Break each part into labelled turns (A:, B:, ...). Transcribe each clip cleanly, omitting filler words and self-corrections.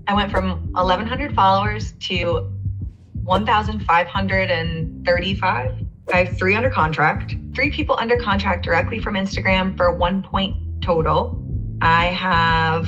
A: I went from 1,100 followers to 1,535. I have 3 under contract, 3 people under contract directly from Instagram for 1 point total. I have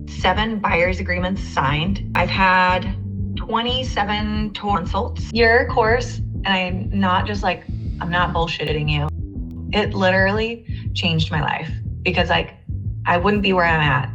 A: 7 buyer's agreements signed. I've had 27 total consults. Your course, and I'm not bullshitting you. It literally changed my life because I wouldn't be where I'm at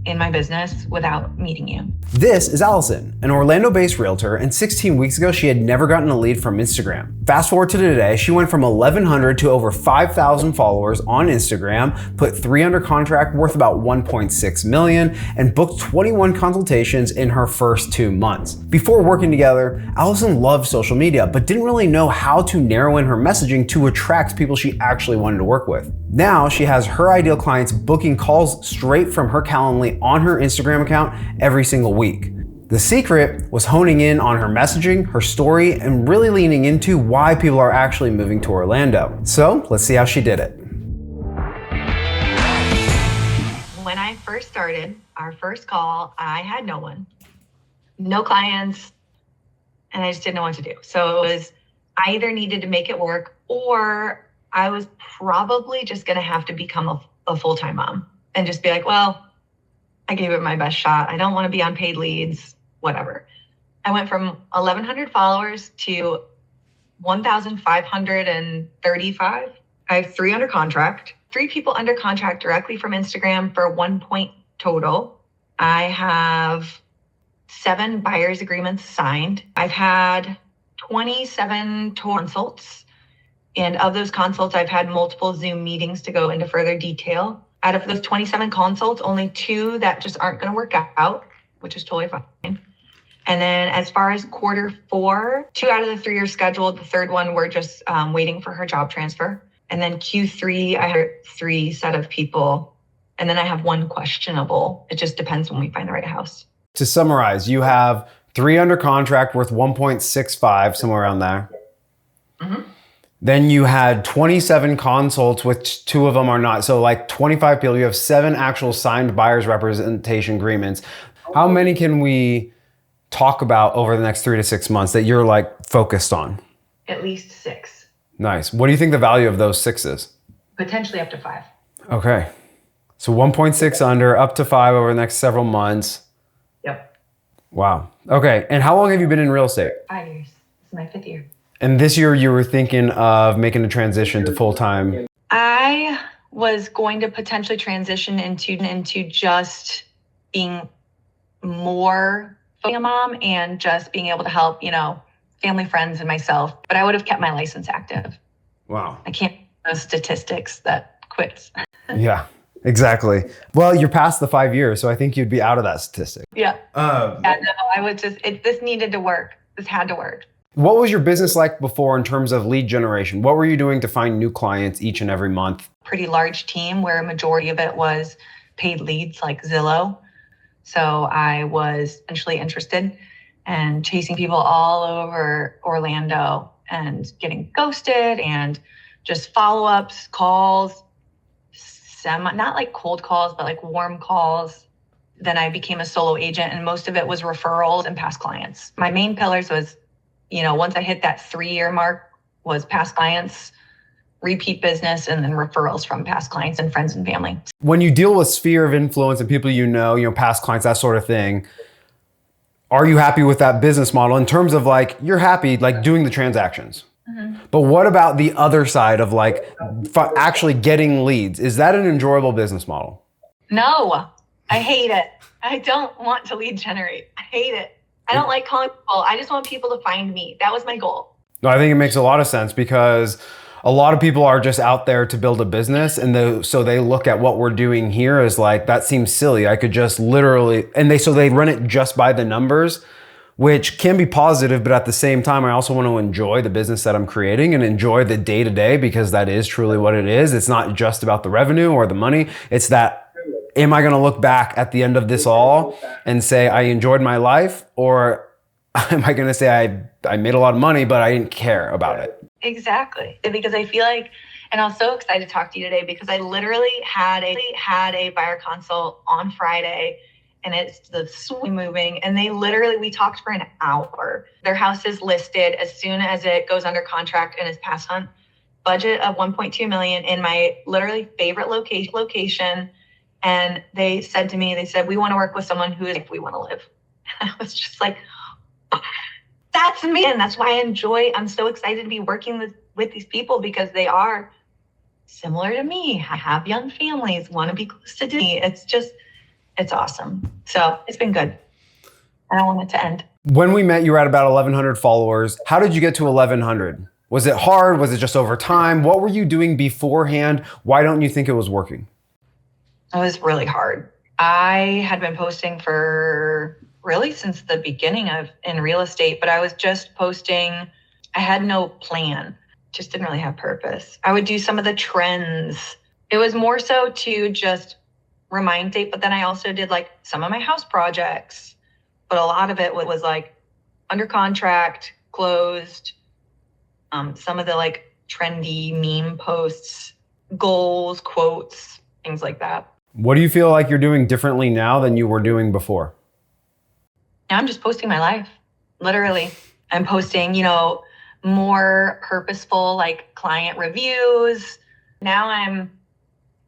A: in my business without meeting you.
B: This is Allison, an Orlando-based realtor, and 16 weeks ago, she had never gotten a lead from Instagram. Fast forward to today, she went from 1,100 to over 5,000 followers on Instagram, put 3 under contract worth about 1.6 million, and booked 21 consultations in her first 2 months. Before working together, Allison loved social media, but didn't really know how to narrow in her messaging to attract people she actually wanted to work with. Now, she has her ideal clients booking calls straight from her Calendly on her Instagram account every single week. The secret was honing in on her messaging, her story, and really leaning into why people are actually moving to Orlando. So let's see how she did it.
A: When I first started, our first call, I had no one, no clients, and I just didn't know what to do. So it was, I either needed to make it work or I was probably just gonna have to become a full-time mom and just be like, well, I gave it my best shot. I don't want to be on paid leads, whatever. I went from 1,100 followers to 1,535. I have 3 under contract, 3 people under contract directly from Instagram for 1 point total. I have 7 buyer's agreements signed. I've had 27 total consults. And of those consults, I've had multiple Zoom meetings to go into further detail. Out of those 27 consults, only 2 that just aren't going to work out, which is totally fine. And then as far as Q4, 2 out of the 3 are scheduled. The 3rd one, we're just waiting for her job transfer. And then Q3, I have 3 set of people. And then I have 1 questionable. It just depends when we find the right house.
B: To summarize, you have 3 under contract worth 1.65, somewhere around there.
A: Mm-hmm.
B: Then you had 27 consults, which 2 of them are not. So like 25 people, you have 7 actual signed buyer's representation agreements. How many can we talk about over the next 3 to 6 months that you're like focused on?
A: At least 6.
B: Nice. What do you think the value of those 6 is?
A: Potentially up to 5.
B: Okay. So 1.6 under, up to 5 over the next several months.
A: Yep.
B: Wow. Okay. And how long have you been in real estate?
A: 5 years. This is my 5th year.
B: And this year you were thinking of making a transition to full-time.
A: I was going to potentially transition into just being more a mom and just being able to help, family, friends, and myself. But I would have kept my license active.
B: Wow.
A: I can't those statistics that quits.
B: Yeah, exactly. Well, you're past the 5 years, so I think you'd be out of that statistic.
A: Yeah. No, I would this needed to work. This had to work.
B: What was your business like before in terms of lead generation? What were you doing to find new clients each and every month?
A: Pretty large team where a majority of it was paid leads like Zillow. So I was initially interested and chasing people all over Orlando and getting ghosted and just follow-ups, calls, not like cold calls, but like warm calls. Then I became a solo agent and most of it was referrals and past clients. My main pillars was once I hit that 3-year mark was past clients, repeat business, and then referrals from past clients and friends and family.
B: When you deal with sphere of influence and people past clients, that sort of thing, are you happy with that business model in terms of like, you're happy like doing the transactions? Mm-hmm. But what about the other side of like actually getting leads? Is that an enjoyable business model?
A: No, I hate it. I don't want to lead generate. I hate it. I don't like calling people. I just want people to find me. That was my goal.
B: No, I think it makes a lot of sense because a lot of people are just out there to build a business. And so they look at what we're doing here as like, that seems silly. I could just literally, so they run it just by the numbers, which can be positive. But at the same time, I also want to enjoy the business that I'm creating and enjoy the day to day because that is truly what it is. It's not just about the revenue or the money. It's that, am I going to look back at the end of this all and say I enjoyed my life, or am I going to say I made a lot of money, but I didn't care about it?
A: Exactly. Because I feel like, and I was so excited to talk to you today because I literally had a buyer consult on Friday and it's the swing moving. And we talked for an hour. Their house is listed as soon as it goes under contract and is past hunt. Budget of 1.2 million in my literally favorite location. And they said to me, we want to work with someone who is like we want to live. And I was just like, that's me. And that's why I'm so excited to be working with these people, because they are similar to me. I have young families, want to be close to Disney. It's awesome. So it's been good. I don't want it to end.
B: When we met, you were at about 1,100 followers. How did you get to 1,100? Was it hard? Was it just over time? What were you doing beforehand? Why don't you think it was working?
A: It was really hard. I had been posting for really since the beginning in real estate, but I was just posting. I had no plan, just didn't really have purpose. I would do some of the trends. It was more so to just remind date, but then I also did like some of my house projects, but a lot of it was like under contract, closed, some of the like trendy meme posts, goals, quotes, things like that.
B: What do you feel like you're doing differently now than you were doing before?
A: Now I'm just posting my life. Literally. I'm posting, more purposeful, like client reviews. Now I'm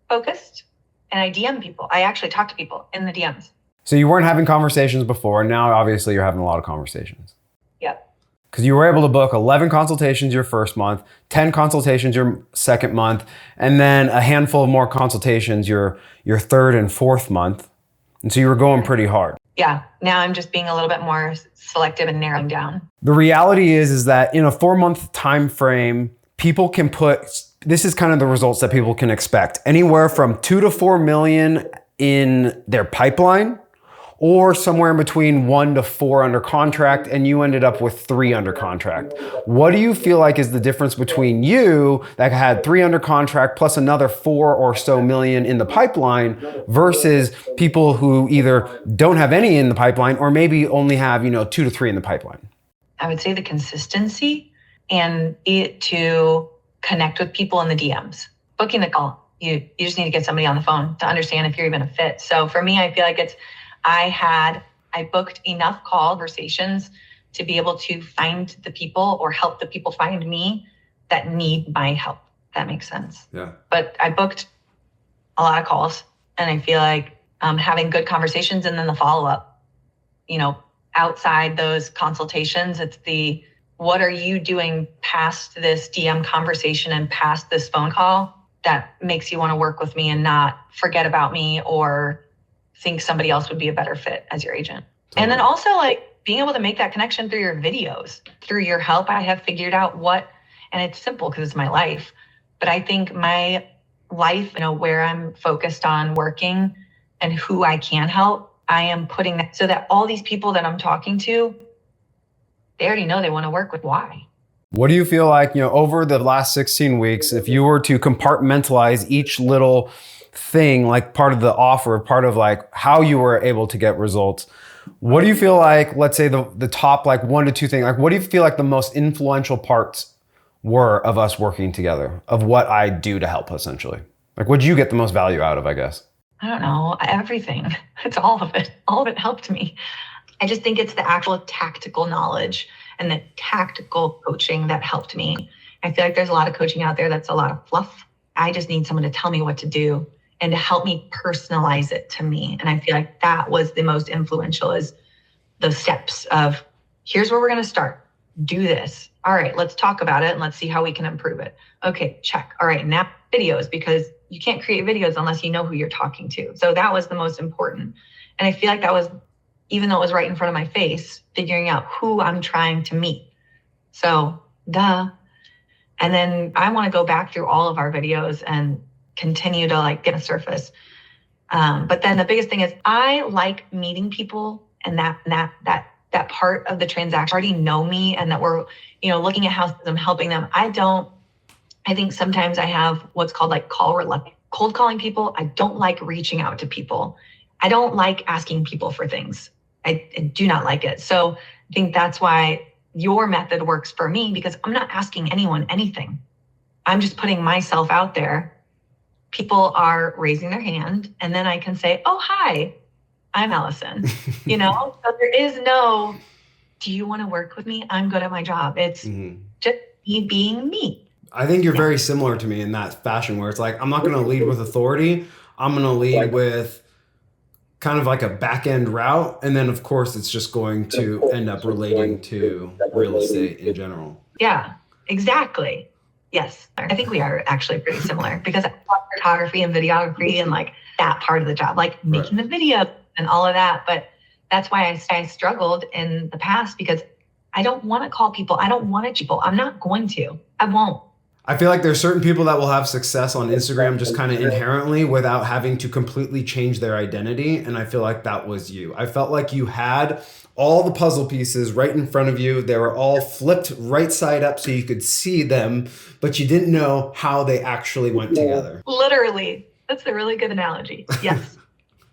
A: focused and I DM people. I actually talk to people in the DMs.
B: So you weren't having conversations before. Now, obviously, you're having a lot of conversations.
A: Yep.
B: Because you were able to book 11 consultations your first month, 10 consultations your second month, and then a handful of more consultations your third and fourth month. And so you were going pretty hard.
A: Yeah. Now I'm just being a little bit more selective and narrowing down.
B: The reality is that in a 4-month time frame, people can this is kind of the results that people can expect. Anywhere from 2 to 4 million in their pipeline, or somewhere in between 1 to 4 under contract, and you ended up with 3 under contract. What do you feel like is the difference between you that had 3 under contract plus another 4 or so million in the pipeline versus people who either don't have any in the pipeline or maybe only have 2 to 3 in the pipeline?
A: I would say the consistency and it to connect with people in the DMs. Booking the call, you just need to get somebody on the phone to understand if you're even a fit. So for me, I feel like I booked enough conversations to be able to find the people or help the people find me that need my help. That makes sense.
B: Yeah.
A: But I booked a lot of calls, and I feel like having good conversations and then the follow-up, outside those consultations, it's what are you doing past this DM conversation and past this phone call that makes you want to work with me and not forget about me or think somebody else would be a better fit as your agent. Totally. And then also like being able to make that connection through your videos, through your help. I have figured out and it's simple because it's my life, but I think my life, where I'm focused on working and who I can help, I am putting that so that all these people that I'm talking to, they already know they want to work with. Why?
B: What do you feel like, over the last 16 weeks, if you were to compartmentalize each little thing, like part of the offer, part of like how you were able to get results, what do you feel like, let's say the top like 1 to 2 things, like what do you feel like the most influential parts were of us working together, of what I do to help essentially? Like what did you get the most value out of, I guess?
A: I don't know, everything. It's all of it. All of it helped me. I just think it's the actual tactical knowledge and the tactical coaching that helped me. I feel like there's a lot of coaching out there that's a lot of fluff. I just need someone to tell me what to do and to help me personalize it to me. And I feel like that was the most influential, is the steps of here's where we're going to start. Do this. All right, let's talk about it and let's see how we can improve it. Okay, check. All right, now videos, because you can't create videos unless you know who you're talking to. So that was the most important. And I feel like that was, even though it was right in front of my face, figuring out who I'm trying to meet. So, And then I want to go back through all of our videos and continue to like get a surface. But then the biggest thing is I like meeting people, and that part of the transaction already know me, and that we're, looking at how I'm helping them. I think sometimes I have what's called like cold calling people. I don't like reaching out to people. I don't like asking people for things. I do not like it. So I think that's why your method works for me, because I'm not asking anyone anything. I'm just putting myself out there. People are raising their hand, and then I can say, oh, hi, I'm Allison, So there is no, do you want to work with me? I'm good at my job. It's just me being me.
B: I think you're very similar to me in that fashion where it's like, I'm not going to lead with authority. I'm going to lead with kind of like a back end route. And then of course it's just going to end up relating to real estate in general.
A: Yeah, exactly. Yes. I think we are actually pretty similar because I love photography and videography and like that part of the job, like making the video and all of that. But that's why I struggled in the past because I don't want to call people. I don't want to people. I'm not going to. I won't.
B: I feel like there's certain people that will have success on Instagram just kind of inherently without having to completely change their identity. And I feel like that was you. I felt like you had all the puzzle pieces right in front of you. They were all flipped right side up so you could see them, but you didn't know how they actually went together.
A: Literally. That's a really good analogy. Yes.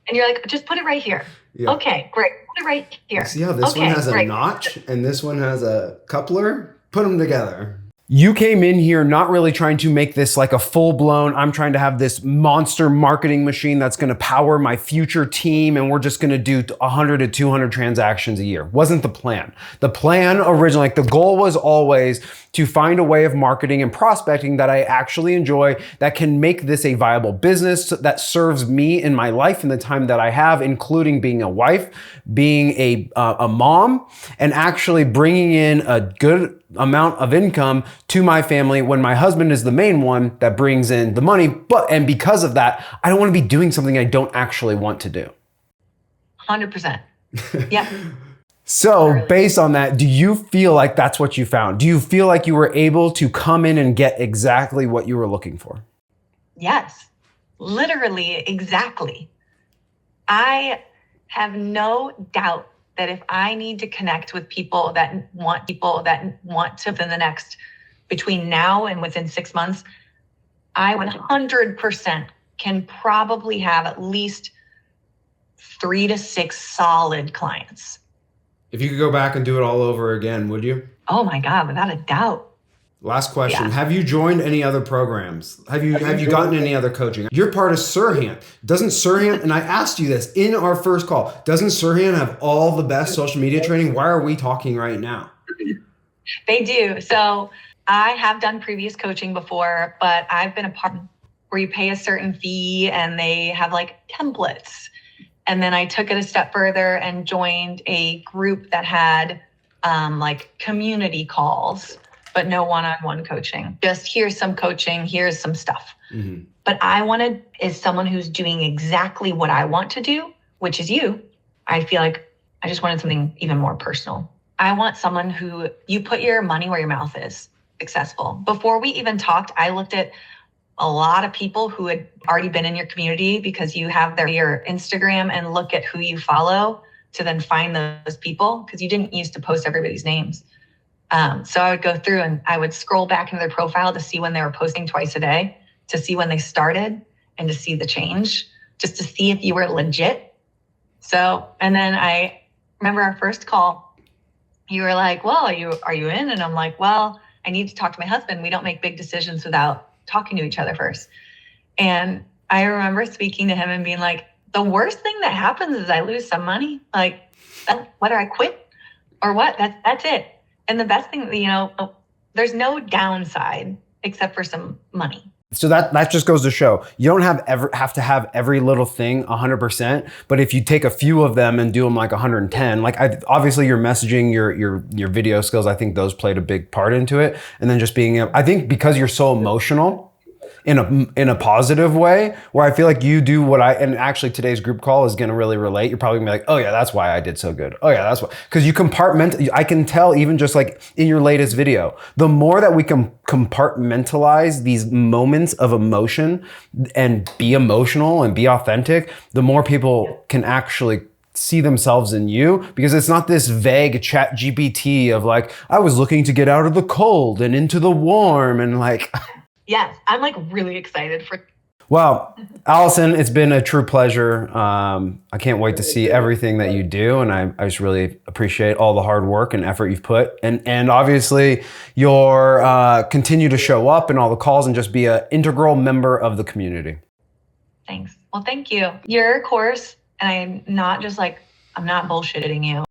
A: And you're like, just put it right here. Yeah. Okay, great. Put it right here.
B: See how this one has a notch and this one has a coupler? Put them together. You came in here not really trying to make this like a full-blown, I'm trying to have this monster marketing machine that's going to power my future team and we're just going to do 100 to 200 transactions a year. Wasn't the plan. The plan originally, like the goal was always to find a way of marketing and prospecting that I actually enjoy, that can make this a viable business that serves me in my life and the time that I have, including being a wife, being a mom, and actually bringing in a good amount of income to my family when my husband is the main one that brings in the money. And because of that, I don't want to be doing something I don't actually want to do.
A: 100%. Yeah.
B: So based on that, do you feel like that's what you found? Do you feel like you were able to come in and get exactly what you were looking for?
A: Yes, literally exactly. I have no doubt that if I need to connect with people that want to within the next, between now and within 6 months, I 100% can probably have at least 3 to 6 solid clients.
B: If you could go back and do it all over again, would you?
A: Oh my God, without a doubt.
B: Last question. Yeah. Have you joined any other programs? Have you gotten any other coaching? You're part of Sirhan. Doesn't Sirhan, and I asked you this in our first call, doesn't Sirhan have all the best social media training? Why are we talking right now?
A: They do. So I have done previous coaching before, but I've been a part where you pay a certain fee and they have like templates. And then I took it a step further and joined a group that had like community calls, but no one-on-one coaching. Just here's some coaching, here's some stuff. Mm-hmm. But I wanted is someone who's doing exactly what I want to do, which is you. I feel like I just wanted something even more personal. I want someone who you put your money where your mouth is, successful. Before we even talked, I looked at a lot of people who had already been in your community because you have your Instagram and look at who you follow to then find those people because you didn't used to post everybody's names. So I would go through and I would scroll back into their profile to see when they were posting twice a day, to see when they started and to see the change, just to see if you were legit. So, and then I remember our first call, you were like, well, are you in? And I'm like, well, I need to talk to my husband. We don't make big decisions without talking to each other first. And I remember speaking to him and being like, the worst thing that happens is I lose some money. Like, whether I quit or what, that's it. And the best thing, there's no downside except for some money.
B: So that just goes to show you don't have to have every little thing 100%, but if you take a few of them and do them like 110, like obviously your messaging, your video skills, I think those played a big part into it. And then just I think because you're so emotional in a positive way, where I feel like you do and actually today's group call is going to really relate. You're probably gonna be like, oh yeah, that's why I did so good. Oh yeah, that's why. Because you compartment, I can tell even just like in your latest video, the more that we can compartmentalize these moments of emotion and be emotional and be authentic, the more people can actually see themselves in you, because it's not this vague chat GPT of like, I was looking to get out of the cold and into the warm and like...
A: Yes, I'm like really excited for.
B: Well, Allison, it's been a true pleasure. I can't wait to see everything that you do. And I just really appreciate all the hard work and effort you've put. And obviously your continue to show up in all the calls and just be an integral member of the community.
A: Thanks. Well, thank you. Your course And I'm not just like, I'm not bullshitting you.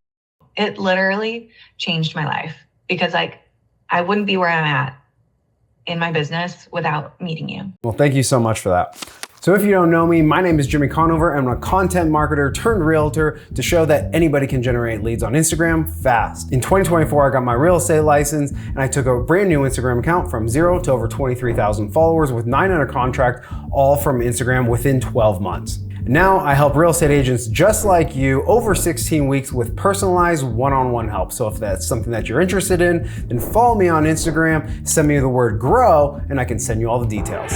A: It literally changed my life because like I wouldn't be where I'm at in my business without meeting you.
B: Well, thank you so much for that. So if you don't know me, my name is Jimmy Conover. I'm a content marketer turned realtor to show that anybody can generate leads on Instagram fast. In 2024, I got my real estate license and I took a brand new Instagram account from 0 to over 23,000 followers with 9 under contract, all from Instagram within 12 months. Now I help real estate agents just like you over 16 weeks with personalized one-on-one help. So if that's something that you're interested in, then follow me on Instagram, send me the word grow, and I can send you all the details.